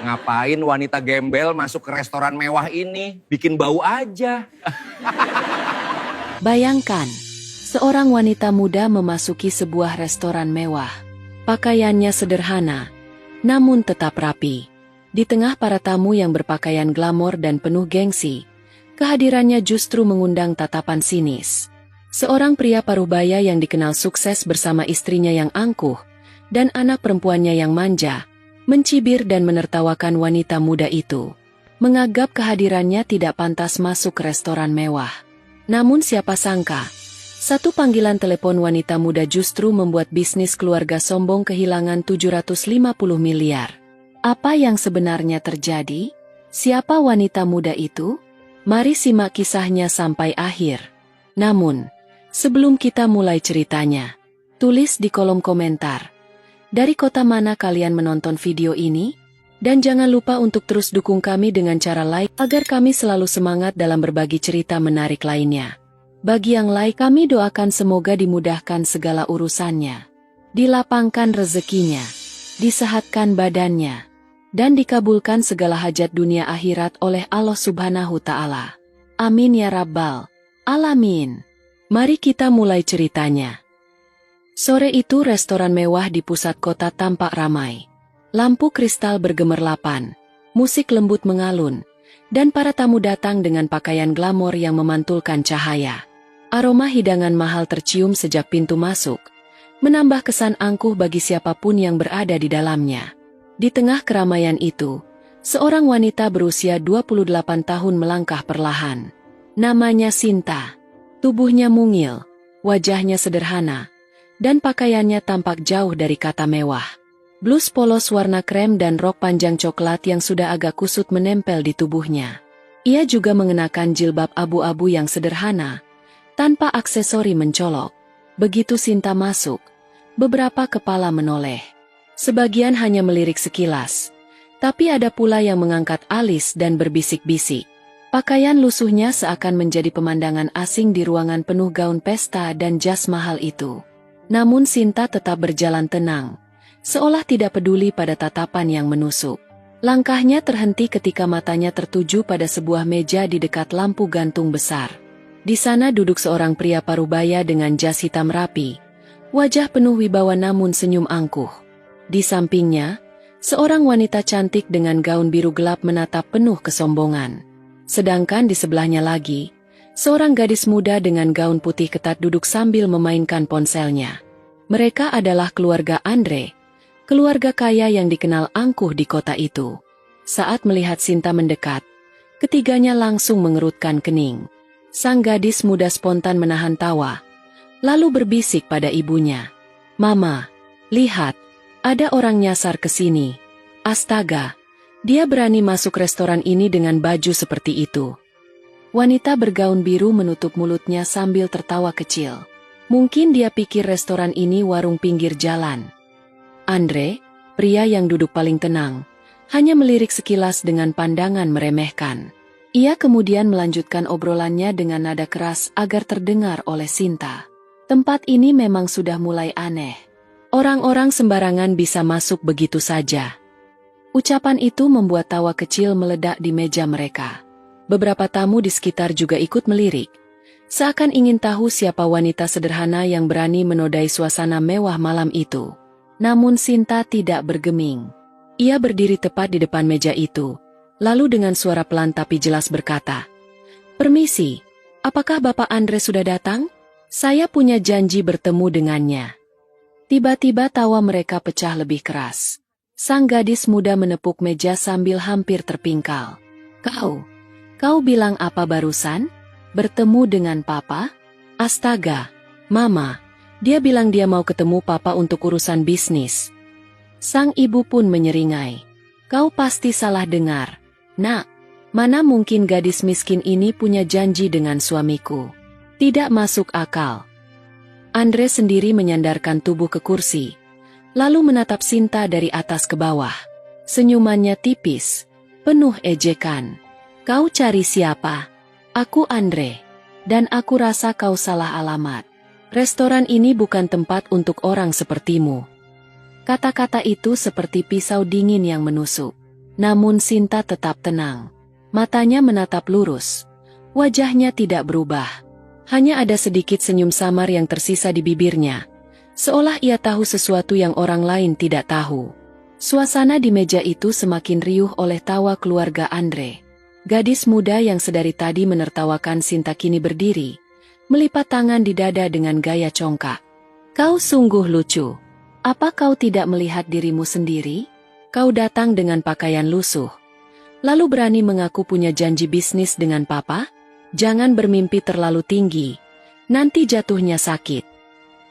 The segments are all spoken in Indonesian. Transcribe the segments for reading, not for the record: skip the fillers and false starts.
Ngapain wanita gembel masuk ke restoran mewah ini? Bikin bau aja. Bayangkan, seorang wanita muda memasuki sebuah restoran mewah. Pakaiannya sederhana, namun tetap rapi. Di tengah para tamu yang berpakaian glamor dan penuh gengsi, kehadirannya justru mengundang tatapan sinis. Seorang pria parubaya yang dikenal sukses bersama istrinya yang angkuh, dan anak perempuannya yang manja, mencibir dan menertawakan wanita muda itu. Menganggap kehadirannya tidak pantas masuk ke restoran mewah. Namun siapa sangka, satu panggilan telepon wanita muda justru membuat bisnis keluarga sombong kehilangan 750 miliar. Apa yang sebenarnya terjadi? Siapa wanita muda itu? Mari simak kisahnya sampai akhir. Namun, sebelum kita mulai ceritanya, tulis di kolom komentar, dari kota mana kalian menonton video ini? Dan jangan lupa untuk terus dukung kami dengan cara like, agar kami selalu semangat dalam berbagi cerita menarik lainnya. Bagi yang like, kami doakan semoga dimudahkan segala urusannya, dilapangkan rezekinya, disehatkan badannya, dan dikabulkan segala hajat dunia akhirat oleh Allah Subhanahu Ta'ala. Amin ya Rabbal Alamin. Mari kita mulai ceritanya. Sore itu restoran mewah di pusat kota tampak ramai. Lampu kristal bergemerlapan, musik lembut mengalun, dan para tamu datang dengan pakaian glamor yang memantulkan cahaya. Aroma hidangan mahal tercium sejak pintu masuk, menambah kesan angkuh bagi siapapun yang berada di dalamnya. Di tengah keramaian itu, seorang wanita berusia 28 tahun melangkah perlahan. Namanya Sinta. Tubuhnya mungil, wajahnya sederhana, dan pakaiannya tampak jauh dari kata mewah. Blus polos warna krem dan rok panjang coklat yang sudah agak kusut menempel di tubuhnya. Ia juga mengenakan jilbab abu-abu yang sederhana, tanpa aksesori mencolok. Begitu Sinta masuk, beberapa kepala menoleh. Sebagian hanya melirik sekilas, tapi ada pula yang mengangkat alis dan berbisik-bisik. Pakaian lusuhnya seakan menjadi pemandangan asing di ruangan penuh gaun pesta dan jas mahal itu. Namun Sinta tetap berjalan tenang, seolah tidak peduli pada tatapan yang menusuk. Langkahnya terhenti ketika matanya tertuju pada sebuah meja di dekat lampu gantung besar. Di sana duduk seorang pria parubaya dengan jas hitam rapi, wajah penuh wibawa namun senyum angkuh. Di sampingnya, seorang wanita cantik dengan gaun biru gelap menatap penuh kesombongan. Sedangkan di sebelahnya lagi, seorang gadis muda dengan gaun putih ketat duduk sambil memainkan ponselnya. Mereka adalah keluarga Andre, keluarga kaya yang dikenal angkuh di kota itu. Saat melihat Sinta mendekat, ketiganya langsung mengerutkan kening. Sang gadis muda spontan menahan tawa, lalu berbisik pada ibunya. "Mama, lihat, ada orang nyasar ke sini. Astaga, dia berani masuk restoran ini dengan baju seperti itu." Wanita bergaun biru menutup mulutnya sambil tertawa kecil. Mungkin dia pikir restoran ini warung pinggir jalan. Andre, pria yang duduk paling tenang, hanya melirik sekilas dengan pandangan meremehkan. Ia kemudian melanjutkan obrolannya dengan nada keras agar terdengar oleh Sinta. "Tempat ini memang sudah mulai aneh. Orang-orang sembarangan bisa masuk begitu saja." Ucapan itu membuat tawa kecil meledak di meja mereka. Beberapa tamu di sekitar juga ikut melirik, seakan ingin tahu siapa wanita sederhana yang berani menodai suasana mewah malam itu. Namun Sinta tidak bergeming. Ia berdiri tepat di depan meja itu, lalu dengan suara pelan tapi jelas berkata, "Permisi, apakah Bapak Andre sudah datang? Saya punya janji bertemu dengannya." Tiba-tiba tawa mereka pecah lebih keras. Sang gadis muda menepuk meja sambil hampir terpingkal. Kau bilang apa barusan? Bertemu dengan Papa? Astaga, Mama, dia bilang dia mau ketemu Papa untuk urusan bisnis." Sang ibu pun menyeringai. "Kau pasti salah dengar. Nak, mana mungkin gadis miskin ini punya janji dengan suamiku? Tidak masuk akal." Andre sendiri menyandarkan tubuh ke kursi, lalu menatap Sinta dari atas ke bawah. Senyumannya tipis, penuh ejekan. "Kau cari siapa? Aku Andre, dan aku rasa kau salah alamat. Restoran ini bukan tempat untuk orang sepertimu." Kata-kata itu seperti pisau dingin yang menusuk. Namun Sinta tetap tenang. Matanya menatap lurus. Wajahnya tidak berubah. Hanya ada sedikit senyum samar yang tersisa di bibirnya. Seolah ia tahu sesuatu yang orang lain tidak tahu. Suasana di meja itu semakin riuh oleh tawa keluarga Andre. Gadis muda yang sedari tadi menertawakan Sinta kini berdiri, melipat tangan di dada dengan gaya congkak. Kau sungguh lucu. Apa kau tidak melihat dirimu sendiri? Kau datang dengan pakaian lusuh. Lalu berani mengaku punya janji bisnis dengan papa? Jangan bermimpi terlalu tinggi. Nanti jatuhnya sakit.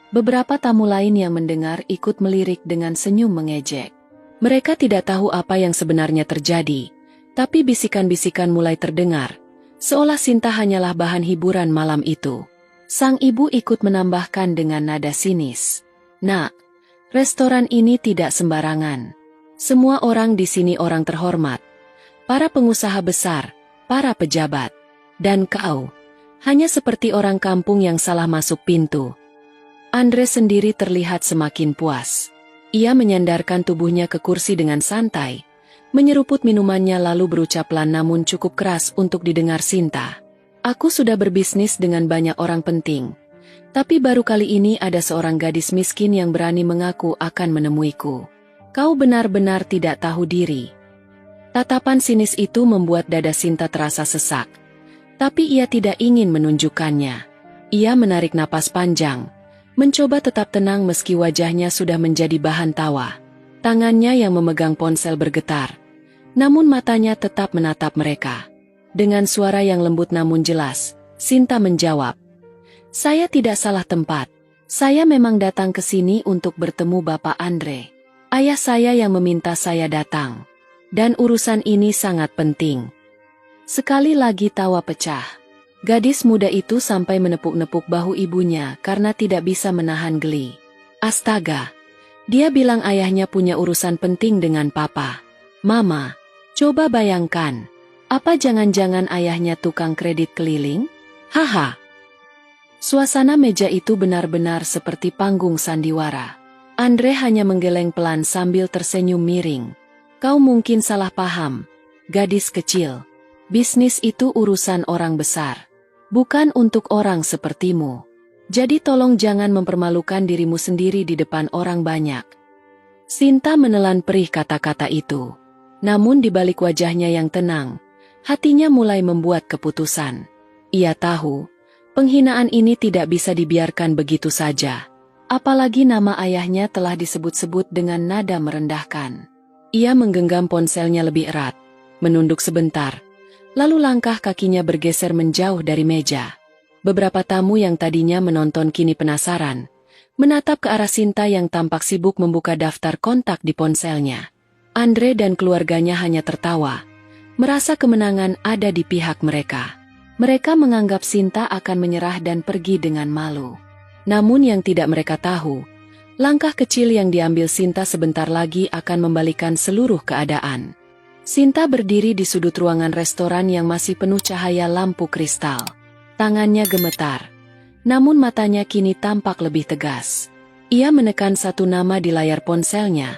Beberapa tamu lain yang mendengar ikut melirik dengan senyum mengejek. Mereka tidak tahu apa yang sebenarnya terjadi, tapi bisikan-bisikan mulai terdengar, seolah Sinta hanyalah bahan hiburan malam itu. Sang ibu ikut menambahkan dengan nada sinis. Nak, restoran ini tidak sembarangan. Semua orang di sini orang terhormat. Para pengusaha besar, para pejabat. Dan kau, hanya seperti orang kampung yang salah masuk pintu. Andre sendiri terlihat semakin puas. Ia menyandarkan tubuhnya ke kursi dengan santai, menyeruput minumannya lalu berucap pelan namun cukup keras untuk didengar Sinta. Aku sudah berbisnis dengan banyak orang penting, tapi baru kali ini ada seorang gadis miskin yang berani mengaku akan menemuiku. Kau benar-benar tidak tahu diri. Tatapan sinis itu membuat dada Sinta terasa sesak, tapi ia tidak ingin menunjukkannya. Ia menarik napas panjang, mencoba tetap tenang meski wajahnya sudah menjadi bahan tawa. Tangannya yang memegang ponsel bergetar, namun matanya tetap menatap mereka. Dengan suara yang lembut namun jelas, Sinta menjawab, "Saya tidak salah tempat. Saya memang datang ke sini untuk bertemu Bapak Andre. Ayah saya yang meminta saya datang. Dan urusan ini sangat penting." Sekali lagi tawa pecah. Gadis muda itu sampai menepuk-nepuk bahu ibunya karena tidak bisa menahan geli. Astaga, dia bilang ayahnya punya urusan penting dengan papa. Mama, coba bayangkan, apa jangan-jangan ayahnya tukang kredit keliling? Haha. Suasana meja itu benar-benar seperti panggung sandiwara. Andre hanya menggeleng pelan sambil tersenyum miring. Kau mungkin salah paham, gadis kecil. Bisnis itu urusan orang besar. Bukan untuk orang sepertimu. Jadi tolong jangan mempermalukan dirimu sendiri di depan orang banyak. Sinta menelan perih kata-kata itu. Namun di balik wajahnya yang tenang, hatinya mulai membuat keputusan. Ia tahu, penghinaan ini tidak bisa dibiarkan begitu saja. Apalagi nama ayahnya telah disebut-sebut dengan nada merendahkan. Ia menggenggam ponselnya lebih erat, menunduk sebentar. Lalu langkah kakinya bergeser menjauh dari meja. Beberapa tamu yang tadinya menonton kini penasaran, menatap ke arah Sinta yang tampak sibuk membuka daftar kontak di ponselnya. Andre dan keluarganya hanya tertawa, merasa kemenangan ada di pihak mereka. Mereka menganggap Sinta akan menyerah dan pergi dengan malu. Namun yang tidak mereka tahu, langkah kecil yang diambil Sinta sebentar lagi akan membalikan seluruh keadaan. Sinta berdiri di sudut ruangan restoran yang masih penuh cahaya lampu kristal. Tangannya gemetar, namun matanya kini tampak lebih tegas. Ia menekan satu nama di layar ponselnya,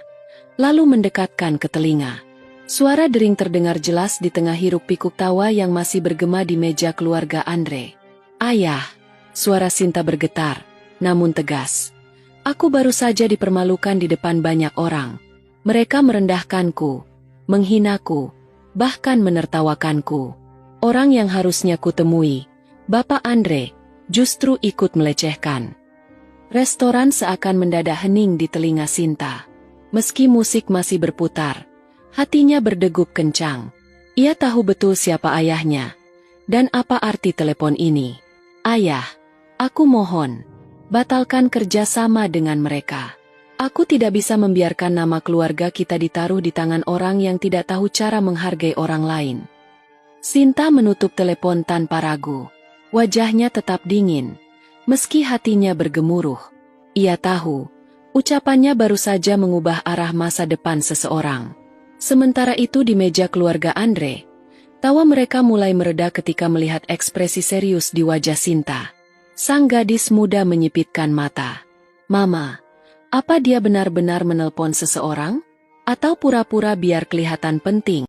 lalu mendekatkan ke telinga. Suara dering terdengar jelas di tengah hiruk-pikuk tawa yang masih bergema di meja keluarga Andre. "Ayah," suara Sinta bergetar, namun tegas. "Aku baru saja dipermalukan di depan banyak orang. Mereka merendahkanku, menghinaku, bahkan menertawakanku. Orang yang harusnya kutemui, Bapak Andre, justru ikut melecehkan." Restoran seakan mendadak hening di telinga Sinta. Meski musik masih berputar, hatinya berdegup kencang. Ia tahu betul siapa ayahnya, dan apa arti telepon ini. "Ayah, aku mohon, batalkan kerjasama dengan mereka. Aku tidak bisa membiarkan nama keluarga kita ditaruh di tangan orang yang tidak tahu cara menghargai orang lain." Sinta menutup telepon tanpa ragu. Wajahnya tetap dingin, meski hatinya bergemuruh. Ia tahu, ucapannya baru saja mengubah arah masa depan seseorang. Sementara itu di meja keluarga Andre, tawa mereka mulai mereda ketika melihat ekspresi serius di wajah Sinta. Sang gadis muda menyipitkan mata. "Mama, apa dia benar-benar menelpon seseorang? Atau pura-pura biar kelihatan penting?